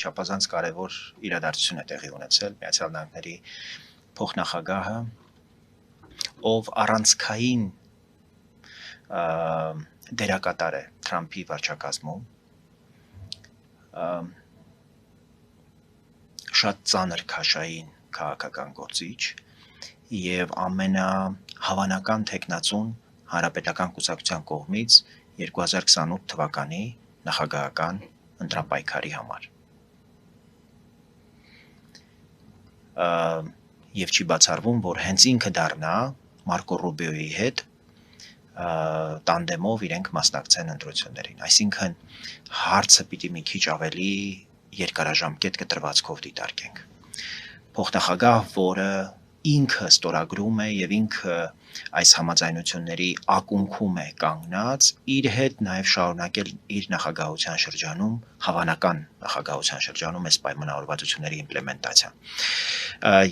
չափազանց կարևոր իրադարձություն է տեղի ունեցել Միացյալ Նահանգների փոխնախագահը, ով առանցքային դերակատար է Թրամփի վարչակազմում, շատ ծանր քաշային քաղաքական գործիչ եւ ամենահավանական տեխնացուն Հանրապետական կուսակցության կողմից 2028 թվականի նախագահական ընտրապայքարի համար։ Եվ չի բացառվում, որ հենց ինքը դառնա Մարկո Ռուբիոյի հետ տանդեմով իրենք մասնակցեն ընտրություններին։ Այսինքն հարցը պիտի մի քիչ ավելի երկարաժամկետ կտրվածքով դիտարկենք։ Փոխնախագահ, որը ինքը ստորագրում է եւ ինքը այս համաձայնությունների ակունքում է կանգնած, իր հետ նաեւ շարունակել իր նախագահության շրջանում, հավանական նախագահության շրջանում այս պայմանավորվածությունների իմպլեմենտացիան։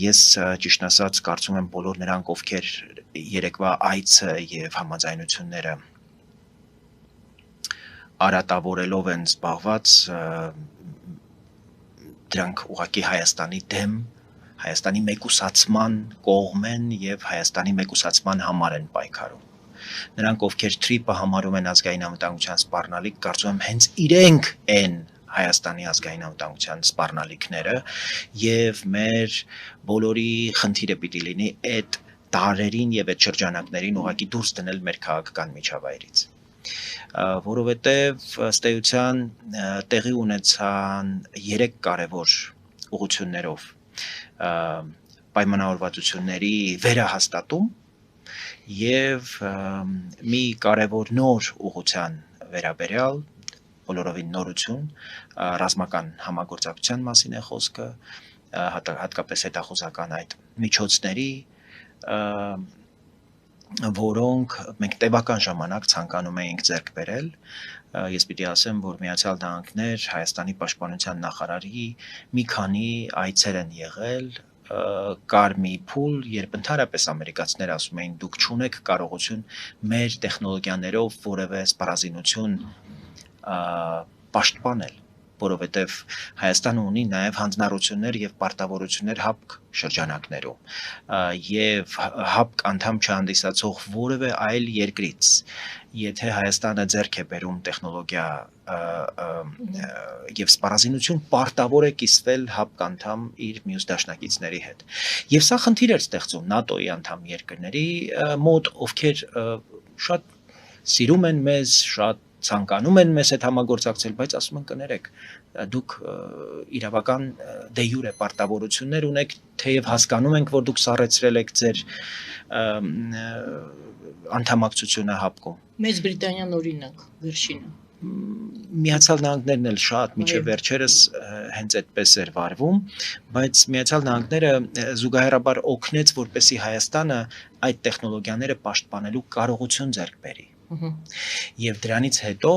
Ես ճիշտ ասած կարծում եմ բոլոր նրանք, ովքեր երեկվա այցը եւ համաձայնությունները արատավորելով են զբաղված, դրանք ուղղակի Հայաստանի դեմ, Հայաստանի մեկուսացման կողմ են եւ Հայաստանի մեկուսացման համար են պայքարում։ Նրանք, ովքեր TRIP-ը համարում են ազգային անվտանգության սպառնալիք, կարծում եմ հենց իրենք են Հայաստանի ազգային անվտանգության սպառնալիքները եւ մեր բոլորի խնդիրը պիտի լինի այդ տարերին եւ այդ շրջանակներին ուղղակի դուրս դնել մեր քաղաքական միջավայրից։ Որովհետեւ ըստ էության տեղի ունեցան 3 կարևոր ուղղություններով պայմանավորվածությունների վերահաստատում եւ մի կարևոր նոր ուղղության վերաբերյալ բոլորովին նորություն ռազմական համագործակցության մասին է խոսքը, հատկապես հետախուզական այդ միջոցների, որոնք մենք տևական ժամանակ ցանկանում էինք ձեռք բերել։ Ես պիտի ասեմ, որ Միացյալ Նահանգներ Հայաստանի պաշտպանության նախարարի մի քանի այցեր են եղել, կար մի փուլ, երբ ընդհանրապես ամերիկացիները ասում էին դուք չունեք կարողություն մեր տեխնոլոգիաներով որևէ սպառազինություն պաշտպանել, որովհետև Հայաստանը ունի նաև հանձնառություններ եւ պարտավորություններ ՀԱՊԿ շրջանակներում եւ ՀԱՊԿ անդամ չհանդիսացող որևէ այլ երկրից եթե Հայաստանը ձեռք է բերում տեխնոլոգիա եւ սպառազինություն պարտավոր է կիսվել ՀԱՊԿ անդամ իր մյուս դաշնակիցների հետ։ Եվ սա խնդիր էր ստեղծում ՆԱՏՕ-ի անդամ երկրների մոտ, ովքեր շատ սիրում են մեզ, շատ ցանկանում են մեզ հետ համագործակցել, բայց ասում են կներեք, դուք իրավական դե յուրե պարտավորություններ ունեք, թեև հասկանում ենք, որ դուք սառեցրել եք ձեր անդամակցությունը ՀԱՊԿ-ում։ Մեծ Բրիտանիան օրինակ, վերջինը։ Միացյալ Նահանգներն էլ շատ միջև վերջերս հենց այդպես էր վարվում, բայց Միացյալ Նահանգները զուգահեռաբար օգնեց, որպեսզի Հայաստանը այդ տեխնոլոգիաները պաշտպանելու կարողություն ձեռք բերի։ Եվ դրանից հետո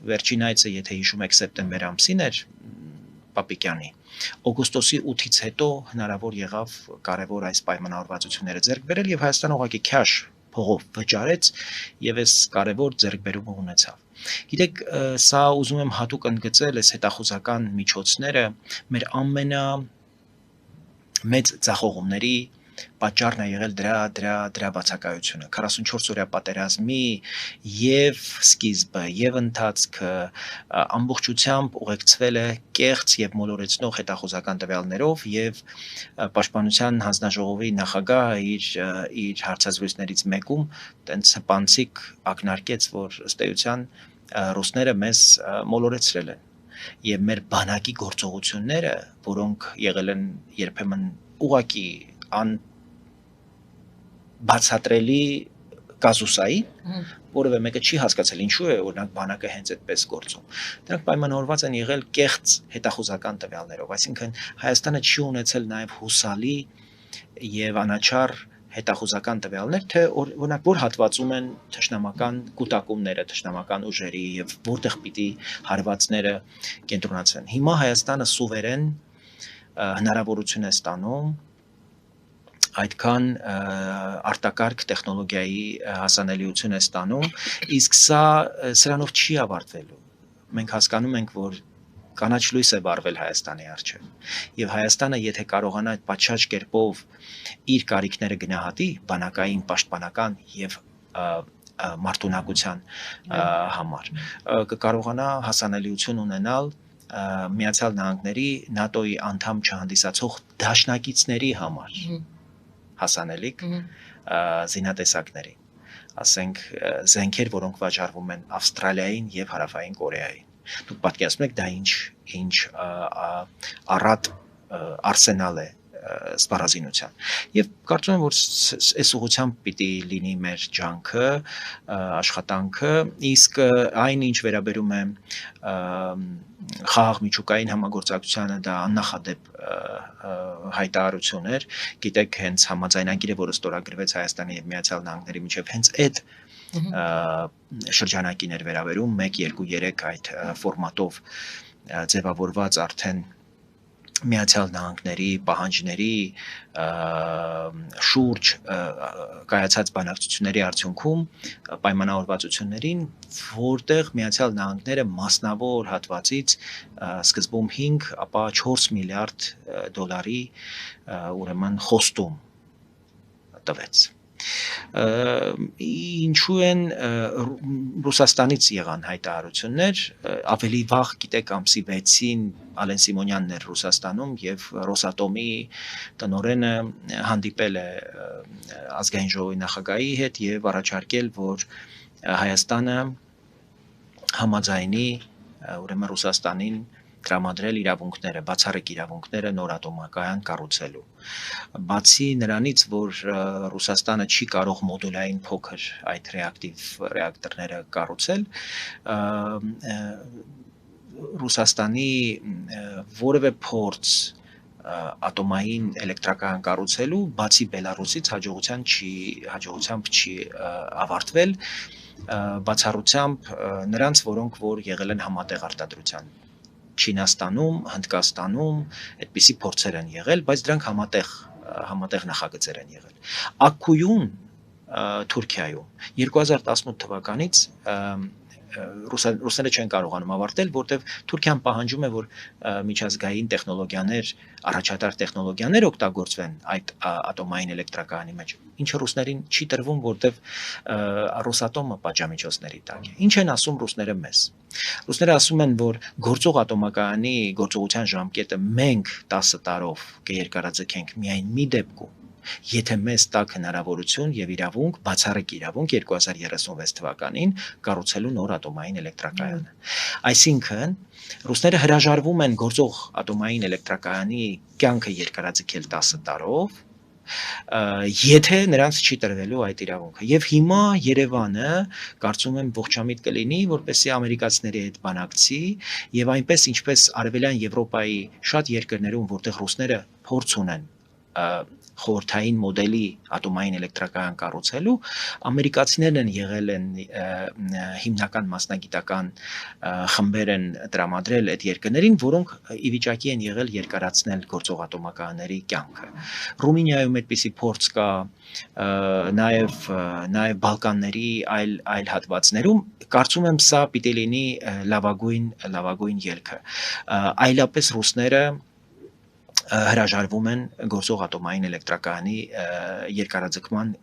վերջին այցը, եթե հիշում եք, սեպտեմբեր ամսին էր Պապիկյանի, օգոստոսի 8-ից հետո հնարավոր եղավ կարևոր այս պայմանավորվածությունները ձեռք բերել եւ Հայաստանը ուղղակի քյաշ փողով վճարեց եւ այս կարևոր ձեռքբերումը ունեցավ։ Գիտեք, սա ուզում եմ հատուկ ընդգծել, այս հետախուզական միջոցները մեր մեծ ձախողումների պատճառն է եղել դրա բացակայությունը 44 օրյա պատերազմի եւ սկիզբը եւ ընթացքը ամբողջությամբ ուղեկցվել է կեղծ եւ մոլորեցնող հետախուզական տվյալներով եւ պաշտպանության հանձնաժողովի նախագահը իր հարցազրույցներից մեկում տենց հպանցիկ ակնարկեց, որ ըստ էության ռուսները մեզ մոլորեցրել են եւ մեր բանակի գործողությունները, որոնք եղել են երբեմն ուղակի բացատրելի կազուսային, որևէ մեկը չի հասկացել ինչու է օրինակ բանակը հենց այդպես գործում։ Դրանք պայմանավորված են եղել կեղծ հետախուզական տվյալներով, այսինքն Հայաստանը չի ունեցել նաև հուսալի եւ անաչառ հետախուզական տվյալներ, թե օրինակ որ հատվածում են թշնամական կուտակումները, թշնամական ուժերի եւ որտեղ պիտի հարվածները կենտրոնացվեն։ Հիմա Հայաստանը սուվերեն հնարավորություն է ստանում այդքան արտակարգ տեխնոլոգիայի հասանելիություն է ստանում, իսկ սրանով չի ավարտվելու։ Մենք հասկանում ենք, որ կանաչ լույս է վառվել Հայաստանի առջև։ Եվ Հայաստանը, եթե կարողանա այդ պատշաճ կերպով իր կարիքները գնահատի, բանակային, պաշտպանական եւ մարտունակության համար, կկարողանա հասանելիություն ունենալ Միացյալ Նահանգների ՆԱՏՕ-ի անդամ չհանդիսացող դաշնակիցների համար հասանելիք զինատեսակների, ասենք զենքեր, որոնք վաճառվում են Ավստրալիային եւ Հարավային Կորեային։ Դուք պատկերացնում եք դա ինչ առատ արսենալ է սպառազինության։ Եւ կարծում եմ, որ այս ուղղությամբ պիտի լինի մեր ջանքը, աշխատանքը, իսկ այն ինչ վերաբերում է խաղաղ միջուկային համագործակցությանը, դա աննախադեպ հայտարարություն էր, գիտեք, հենց համաձայնագիրը, որը ստորագրվեց Հայաստանի եւ Միացյալ Նահանգների միջև, հենց այդ շրջանակին էր վերաբերում 1, 2, 3 այդ ֆորմատով ձևավորված արդեն Միացյալ Նահանգների պահանջների շուրջ կայացած բանակցությունների արդյունքում պայմանավորվածություններին, որտեղ Միացյալ Նահանգները մասնավոր հատվածից սկզբում 5, ապա 4 միլիարդ դոլարի ուրեմն խոստում տվեց։ Ինչու են Ռուսաստանից եղան հայտարարություններ, ավելի վաղ, գիտեք, ամսի 6-ին Ալեն Սիմոնյանն էր Ռուսաստանում եւ Ռոսատոմի տնօրենը հանդիպել է ազգային ժողովի նախագահի հետ եւ առաջարկել, որ Հայաստանը համաձայնի ուրեմն Ռուսաստանին տրամադրել իրավունքները, բացառիկ իրավունքները նոր ատոմակայան կառուցելու։ Բացի նրանից, որ Ռուսաստանը չի կարող մոդուլային փոքր այդ ռեակտորները կառուցել, Ռուսաստանի որևէ փորձ ատոմային էլեկտրակայան կառուցելու, բացի Բելարուսից հաջողությամբ չի ավարտվել, բացառությամբ նրանց, որոնք որ եղել են համատեղ արտադրության։ Չինաստանում, Հնդկաստանում այդպիսի փորձեր են եղել, բայց դրանք համատեղ նախագծեր են եղել։ Աքքույում, Թուրքիայում 2018 թվականից ռուսները չեն կարողանում ավարտել, որտեղ Թուրքիան պահանջում է, որ միջազգային տեխնոլոգիաներ, առաջատար տեխնոլոգիաներ օգտագործվեն այդ ատոմային էլեկտրակայանի մեջ, ինչը ռուսներին չի տրվում, որտեղ Ռոսատոմը պատժամիջոցների տակ է։ Ինչ են ասում ռուսները մեզ։ Ռուսները ասում են, որ գործող ատոմակայանի գործողության ժամկետը մենք 10 տարով կերկարաձգենք միայն մի դեպքում, եթե մեզ տակ հնարավորություն եւ իրավունք, բացառիկ իրավունք 2036 թվականին կառուցելու նոր ատոմային էլեկտրակայանը։ Այսինքն, ռուսները հրաժարվում են գործող ատոմային էլեկտրակայանի կյանքը երկարաձգել 10 տարով, եթե նրանց չի տրվելու այդ իրավունքը։ Եվ հիմա Երևանը կարծում եմ ողջամիտ կլինի, որպեսզի ամերիկացիների հետ բանակցի եւ այնպես ինչպես Արևելյան Եվրոպայի շատ երկրներում, որտեղ ռուսները փորձ ունեն խորհրդային մոդելի ատոմային էլեկտրակայան կառուցելու, ամերիկացիներն են եղել են հիմնական մասնագիտական խմբեր են տրամադրել այդ երկրներին, որոնք ի վիճակի են եղել երկարացնել գործող ատոմակայանների կյանքը։ Ռումինիայում այդպիսի փորձ կա, նաև Բալկանների այլ հատվածներում, կարծում եմ սա պիտի լինի լավագույն ելքը։ Այլապես ռուսները հրաժարվում են գործող ատոմային էլեկտրակայանի երկարաձգման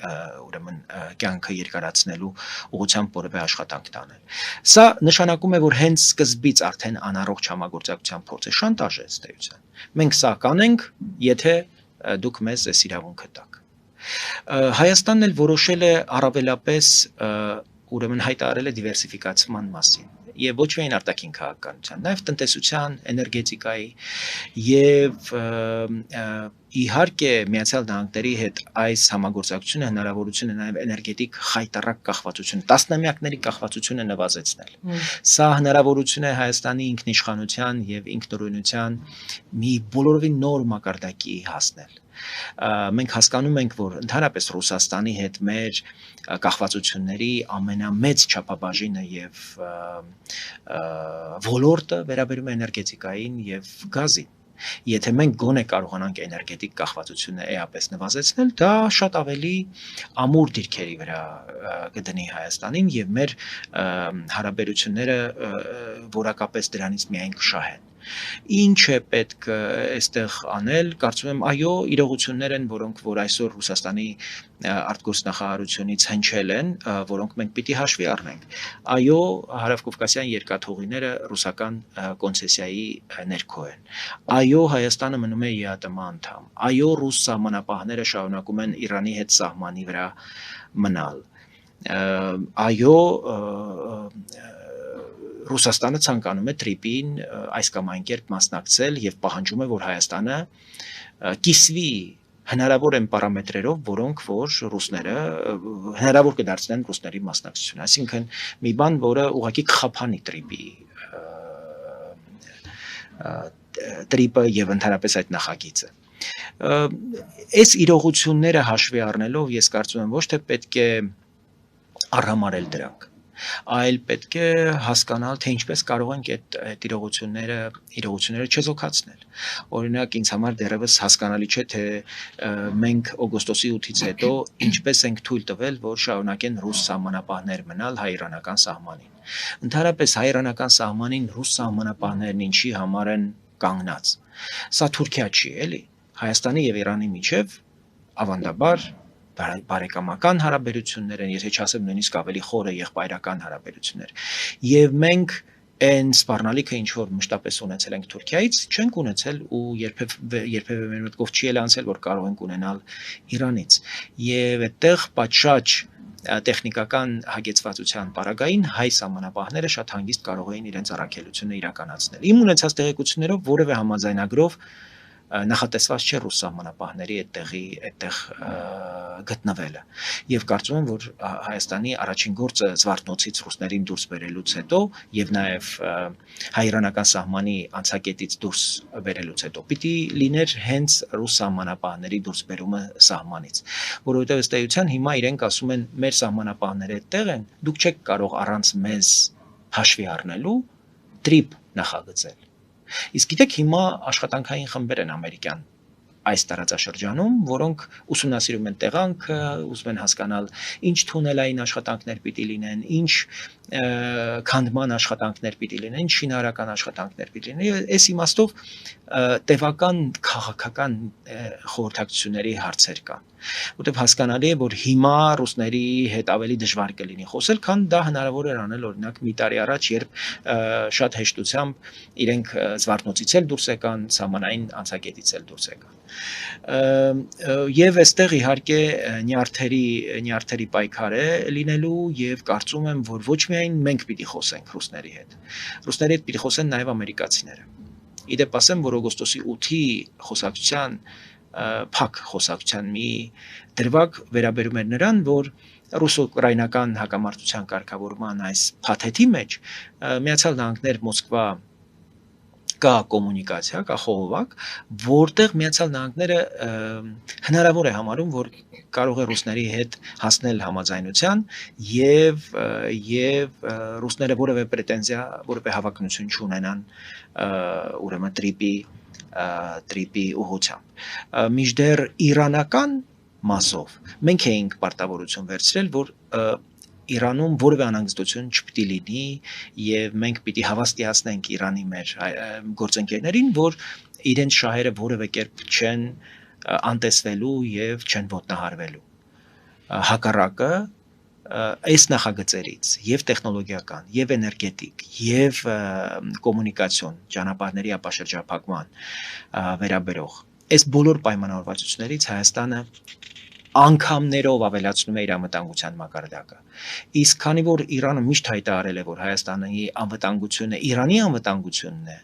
ուրեմն կյանքը երկարացնելու ուղղությամբ որևէ աշխատանք տանել։ Սա նշանակում է, որ հենց սկզբից արդեն անառողջ համագործակցության փորձ է, շանտաժ է ըստ էության։ Մենք սա կանենք, եթե դուք մեզ այս իրավունքը տաք։ Հայաստանն էլ որոշել է առավելապես ուրեմն հայտարարել է դիվերսիֆիկացման մասին եւ ոչ միայն արտաքին քաղաքականության, նաեւ տնտեսության, էներգետիկայի եւ իհարկե Միացյալ Նահանգների հետ այս համագործակցությունը հնարավորություն է նաեւ էներգետիկ խայտառակ կախվածություն, տասնամյակների կախվածությունը նվազեցնել։ Սա հնարավորություն է Հայաստանի ինքնիշխանության եւ ինքնուրույնության մի բոլորովին նոր մակարդակի հասնել։ Մենք հասկանում ենք, որ ընդհանրապես Ռուսաստանի հետ մեր կախվածությունների ամենամեծ չափաբաժինը եւ ոլորտը վերաբերում է էներգետիկային եւ գազին։ Եթե մենք գոնե կարողանանք էներգետիկ կախվածությունը էապես նվազեցնել, դա շատ ավելի ամուր դիրքերի վրա կդնի Հայաստանին եւ մեր հարաբերությունները որակապես դրանից միայն կշահեն։ Ինչ է պետք այստեղ անել, կարծում եմ, այո, իրողություններ են, որոնք որ այսօր Ռուսաստանի արտգործնախարարությունից հնչել են, որոնք մենք պիտի հաշվի առնենք։ Այո, հարավկովկասյան երկաթուղիները ռուսական կոնցեսիայի ներքո են։ Այո, Հայաստանը մնում է ԵԱՏՄ անդամ։ Այո, ռուս սահմանապահները շարունակում են Իրանի հետ սահմանի վրա մնալ։ Այո, Ռուսաստանը ցանկանում է տրիպին այս կամ այն կերպ մասնակցել եւ պահանջում է, որ Հայաստանը կիսվի հնարավոր են պարամետրերով, որոնք որ ռուսները հնարավոր կդարձնեն ռուսների մասնակցությունը։ Այսինքն մի բան, որը ուղղակի կխափանի տրիպը եւ ընդհանրապես այդ նախագիծը։ Այս իրողությունները հաշվի առնելով ես կարծում եմ ոչ թե պետք է առհամարել դրանք, այլ պետք է հասկանալ, թե ինչպես կարող ենք այդ իրողությունները չեզոքացնել։ Օրինակ, ինձ համար դեռևս հասկանալի չէ, թե մենք օգոստոսի 8-ից հետո ինչպես ենք թույլ տվել, որ շարունակեն ռուս սահմանապահներ մնալ հայ-իրանական սահմանին։ Ընդհանրապես հայ-իրանական սահմանին ռուս սահմանապահներն ինչի համար են կանգնած։ Սա Թուրքիա չի, էլի։ Հայաստանի եւ Իրանի միջև ավանդաբար բարեկամական հարաբերություններ են, եթե չասեմ նույնիսկ ավելի խորը եղբայրական հարաբերություններ։ Եվ մենք այն սպառնալիքը ինչ որ մշտապես ունեցել ենք Թուրքիայից, չենք ունեցել ու երբևէ մեր մտքով չի անցել, որ կարող ենք ունենալ Իրանից։ Եվ այդտեղ պատշաճ տեխնիկական հագեցվածության պարագային հայ սահմանապահները շատ հանգիստ կարող էին իրենց առաքելությունը իրականացնել։ Իմ ունեցած տեղեկություններով որևէ համաձայնագրով նախատեսված չէ ռուս սահմանապահների այդտեղ գտնվելը եւ կարծում եմ որ Հայաստանի առաջին գործը Զվարթնոցից ռուսներին դուրս բերելուց հետո եւ նաեւ հայ-իրանական սահմանի անցակետից դուրս բերելուց հետո պիտի լիներ հենց ռուս սահմանապահների դուրսբերումը սահմանից, որովհետեւ ըստ էության հիմա իրենք ասում են մեր սահմանապահները այդտեղ են, դուք չեք կարող առանց մեզ հաշվի առնելու տրիպ նախագծել։ Իսկ գիտեք հիմա աշխատանքային խմբեր են ամերիկյան այս տարածաշրջանում, որոնք ուսումնասիրում են տեղանքը, ուզում են հասկանալ ինչ թունելային աշխատանքներ պիտի լինեն, ինչ քանդման աշխատանքներ պիտի լինեն, ինչ շինարարական աշխատանքներ պիտի լինեն։ Այս իմաստով տևական քաղաքական խորհրդակցությունների հարցեր կան։ Որտեղ հասկանալի է, որ հիմա ռուսների հետ ավելի դժվար կլինի խոսել, քան դա հնարավոր էր անել օրինակ մի տարի առաջ, երբ շատ հեշտությամբ իրենք Զվարթնոցից էլ դուրս եկան, սահմանային անցակետից էլ դուրս եկան։ Եվ այստեղ իհարկե նյարդերի պայքար է լինելու եւ կարծում եմ, որ ոչ միայն մենք պիտի խոսենք ռուսների հետ։ Ռուսների հետ պիտի խոսեն նաեւ ամերիկացիները։ Իդեպ ասեմ, որ օգոստոսի 8-ի խոսակցության փակ խոսակցության մի դրվագ վերաբերում էր նրան, որ ռուս-ուկրաինական հակամարտության կարգավորման այս փաթեթի մեջ Միացյալ Նահանգներ Մոսկվա կա կոմունիկացիա, կա խողովակ, որտեղ Միացյալ Նահանգները հնարավոր է համարում, որ կարող է ռուսների հետ հասնել համաձայնության եւ ռուսները որևէ պրետենզիա, որևէ հավակնություն չունենան ուրեմն տրիպի ուղղությամբ։ Մինչդեռ իրանական մասով մենք էինք պարտավորություն վերցրել, որ Իրանում որևէ անհանգստություն չպիտի լինի եւ մենք պիտի հավաստիացնենք Իրանի մեր գործընկերներին, որ իրենց շահերը որևէ կերպ չեն անտեսվելու եւ չեն ոտնահարվելու։ Հակառակը այս նախագծերից եւ տեխնոլոգիական, եւ էներգետիկ, եւ կոմունիկացիոն ճանապարհների ապաշրջափակման վերաբերող այս բոլոր պայմանավորվածություններից Հայաստանը անգամներով ավելացնում է իր անվտանգության մակարդակը։ Իսկ քանի որ Իրանը միշտ հայտարարել է, որ Հայաստանի անվտանգությունը Իրանի անվտանգությունն է,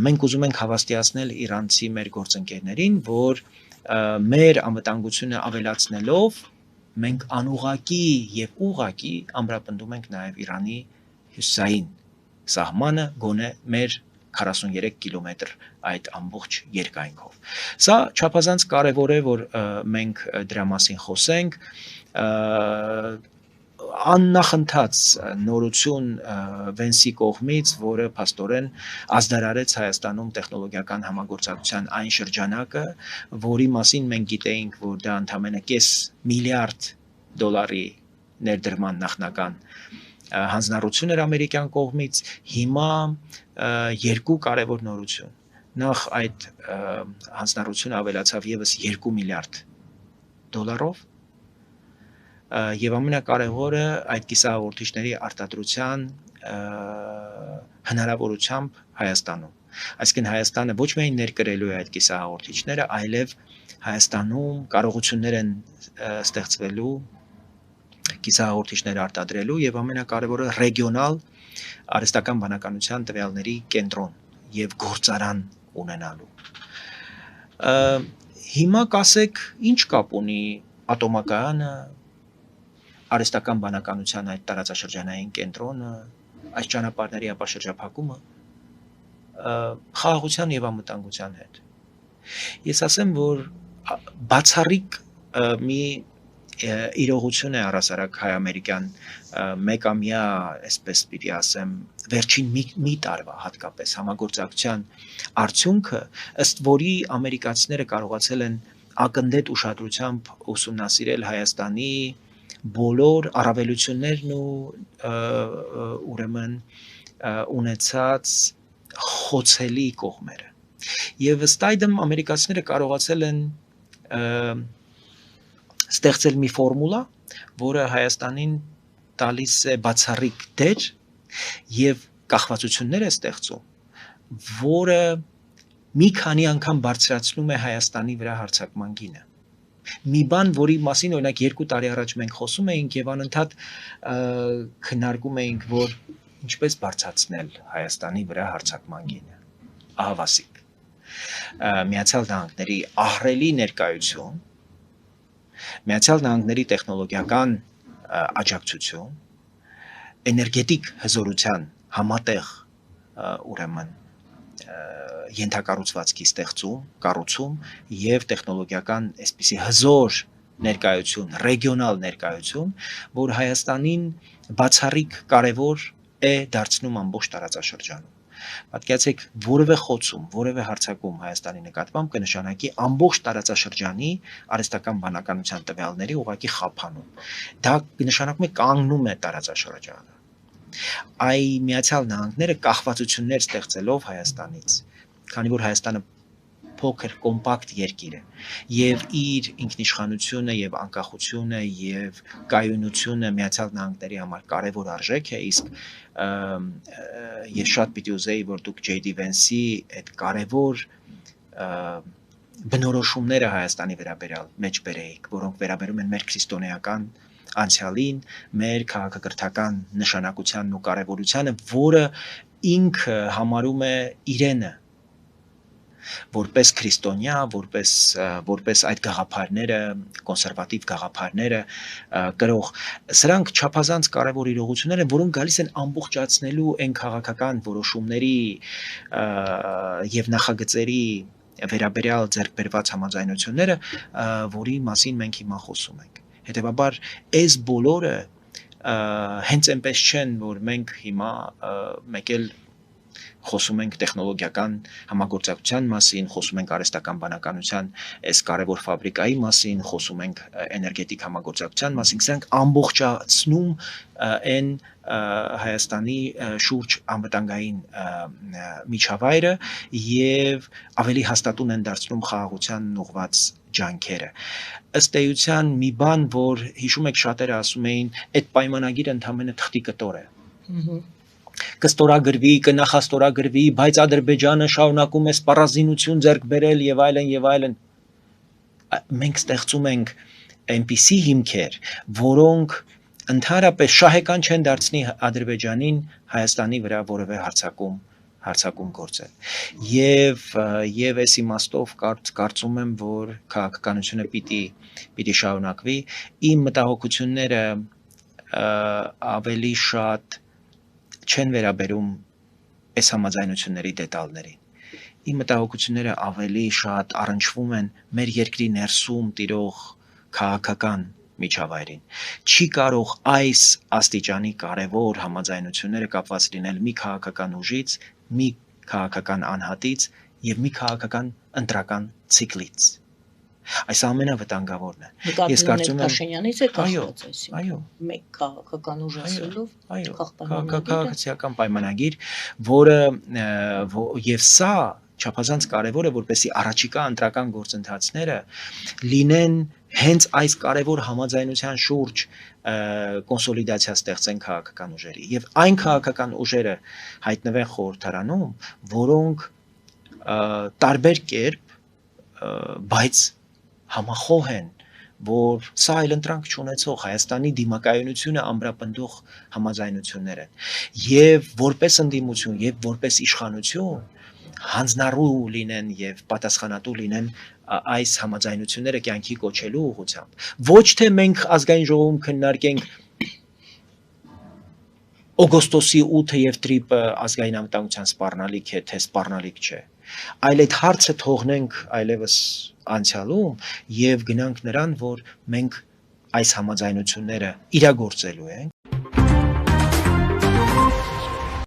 մենք ուզում ենք հավաստիացնել իրանցի մեր գործընկերներին, որ մեր անվտանգությունը ավելացնելով մենք անուղղակի եւ ուղղակի ամրապնդում ենք նաեւ Իրանի հյուսային սահմանը գոնե մեր 43 կիլոմետր այդ ամբողջ երկայնքով։ Սա չափազանց կարևոր է, որ մենք դրա մասին խոսենք, աննախընթաց նորություն Վենսի կողմից, որը փաստորեն ազդարարեց Հայաստանում տեխնոլոգիական համագործակցության այն շրջանակը, որի մասին մենք գիտեինք, որ դա ընդամենը $500 միլիարդ ներդրման նախնական հանձնառություն էր ամերիկյան կողմից, հիմա երկու կարևոր նորություն։ Նախ այդ հանձնառությունը ավելացավ եւս 2 միլիարդ դոլարով, եւ ամենակարևորը այդ կիսահաղորդիչների արտադրության հնարավորությամբ Հայաստանում։ Այսինքն Հայաստանը ոչ միայն ներկրելու է այդ կիսահաղորդիչները, այլև Հայաստանում կարողություններ են ստեղծվելու կիսահաղորդիչներ արտադրելու եւ ամենակարևորը ռեգիոնալ արհեստական բանականության տվյալների կենտրոն եւ գործարան ունենալու։ Հիմա կասեք, ինչ կապ ունի ատոմակայանը, արհեստական բանականության այդ տարածաշրջանային կենտրոնը, այս ճանապարհների ապաշրջափակումը խաղաղության եւ անվտանգության հետ։ Ես ասեմ, որ բացառիկ մի իրողություն է առասարակ հայ-ամերիկյան մեկամյա, այսպես պիտի ասեմ, վերջին մի տարվա հատկապես համագործակցության արդյունքը, ըստ որի ամերիկացիները կարողացել են ակնդետ ուշադրությամբ ուսումնասիրել Հայաստանի բոլոր առավելություններն ու ուրեմն ունեցած խոցելի կողմերը։ Եվ ըստ այդմ ամերիկացիները կարողացել են ստեղծել մի ֆորմուլա, որը Հայաստանին տալիս է բացառիկ դեր եւ կախվածություններ է ստեղծում, որը մի քանի անգամ բարձրացնում է Հայաստանի վրա հարձակման գինը։ Մի բան, որի մասին օրինակ 2 տարի առաջ մենք խոսում էինք եւ անընդհատ քննարկում էինք, որ ինչպես բարձրացնել Հայաստանի վրա հարձակման գինը։ Ահավասիկ։ Միացյալ Նահանգների ահռելի ներկայություն, Միացյալ Նահանգների տեխնոլոգիական աջակցություն, էներգետիկ հզորության համատեղ ուրեմն ենթակառուցվածքի ստեղծում, կառուցում եւ տեխնոլոգիական այսպիսի հզոր ներկայություն, ռեգիոնալ ներկայություն, որ Հայաստանին բացառիկ կարևոր է դարձնում ամբողջ տարածաշրջանում։ Պատկերացեք, որևէ խոցում, որևէ հարձակում Հայաստանի նկատմամբ կնշանակի ամբողջ տարածաշրջանի արհեստական բանականության տվյալների ուղղակի խափանում։ Դա նշանակում է կանգնում է տարածաշրջանը։ Այ Միացյալ Նահանգները կախվածություններ ստեղծելով Հայաստանից, քանի որ Հայաստանը փոքր կոմպակտ երկիր է եւ իր ինքնիշխանությունը եւ անկախությունը եւ կայունությունը Միացյալ Նահանգների համար կարեւոր արժեք է, իսկ ես շատ պիտի ուզեի, որ դուք J.D. Vance-ի այդ կարեւոր բնորոշումները Հայաստանի վերաբերյալ մեջ բերեիք, որոնք վերաբերում են մեր քրիստոնեական անցյալին, մեր քաղաքակրթական նշանակությանն ու կարևորությանը, որը ինքը համարում է իրենը որպես քրիստոնյա, որպես այդ գաղափարները, կոնսերվատիվ գաղափարները կրող, սրանք չափազանց կարևոր իրողություններ են, որոնք գալիս են ամբողջացնելու այն քաղաքական որոշումների եւ նախագծերի վերաբերյալ ձեռքբերված համաձայնությունները, որի մասին մենք հիմա խոսում ենք։ Հետևաբար, այս բոլորը հենց այնպես չեն, որ մենք հիմա մեկ էլ խոսում ենք տեխնոլոգիական համագործակցության մասին, խոսում ենք արհեստական բանականության այս կարևոր ֆաբրիկայի մասին, խոսում ենք էներգետիկ համագործակցության մասին, սրանք ամբողջացնում են Հայաստանի շուրջ անվտանգային միջավայրը եւ ավելի հաստատուն են դարձնում խաղաղության ուղղված ջանքերը։ Ըստ էության մի բան, որ հիշում եք շատերը ասում էին, այդ պայմանագիրը ընդհանրապես թղթի կտոր է։ Կստորագրվի, կնախաստորագրվի, բայց Ադրբեջանը շարունակում է սպառազինություն ձեռք բերել եւ այլն։ Մենք ստեղծում ենք այնպիսի հիմքեր, որոնք ընդհանրապես շահեկան չեն դարձնի Ադրբեջանին Հայաստանի վրա որևէ հարձակում գործել։ Եվ այս իմաստով կարծում եմ, որ քաղաքականությունը պիտի շարունակվի։ Իմ մտահոգությունները ավելի շատ չեն վերաբերում այս համաձայնությունների դետալներին։ Իմ մտահոգությունները ավելի շատ առնչվում են մեր երկրի ներսում տիրող քաղաքական միջավայրին։ Չի կարող այս աստիճանի կարևոր համաձայնությունները կապված լինել մի քաղաքական ուժից, մի քաղաքական անհատից եւ մի քաղաքական ընտրական ցիկլից։ Այս ամենավտանգավորն է։ Նկատի ունեք Փաշինյանից է այո, կախված այսինքն։ այո, Մեկ քաղաքական ուժ ասելով այո, քաղաքապայմանագիր քաղաքացիական պայմանագիր, որը եւ սա չափազանց կարևոր է, որպեսզի առաջիկա ընտրական գործընթացները լինեն հենց այս կարևոր համաձայնության շուրջ կոնսոլիդացիա ստեղծեն քաղաքական ուժերի եւ այն քաղաքական ուժերը հայտնվեն խորհրդարանում, որոնք տարբեր կերպ բայց համախոհ են, որ սա այլընտրանք չունեցող Հայաստանի դիմակայունությունը ամրապնդող համաձայնություններ են եւ որպես ընդդիմություն եւ որպես իշխանություն հանձնառու լինեն եւ պատասխանատու լինեն այս համաձայնությունները կյանքի կոչելու ուղղությամբ ոչ թե մենք ազգային ժողովում քննարկենք օգոստոսի 8-ը եւ տրիպը ազգային անվտանգության սպառնալիք է թե սպառնալիք չէ այլ այդ հարցը թողնենք այլևս անցյալում եւ գնանք նրան որ մենք այս համաձայնությունները իրագործելու ենք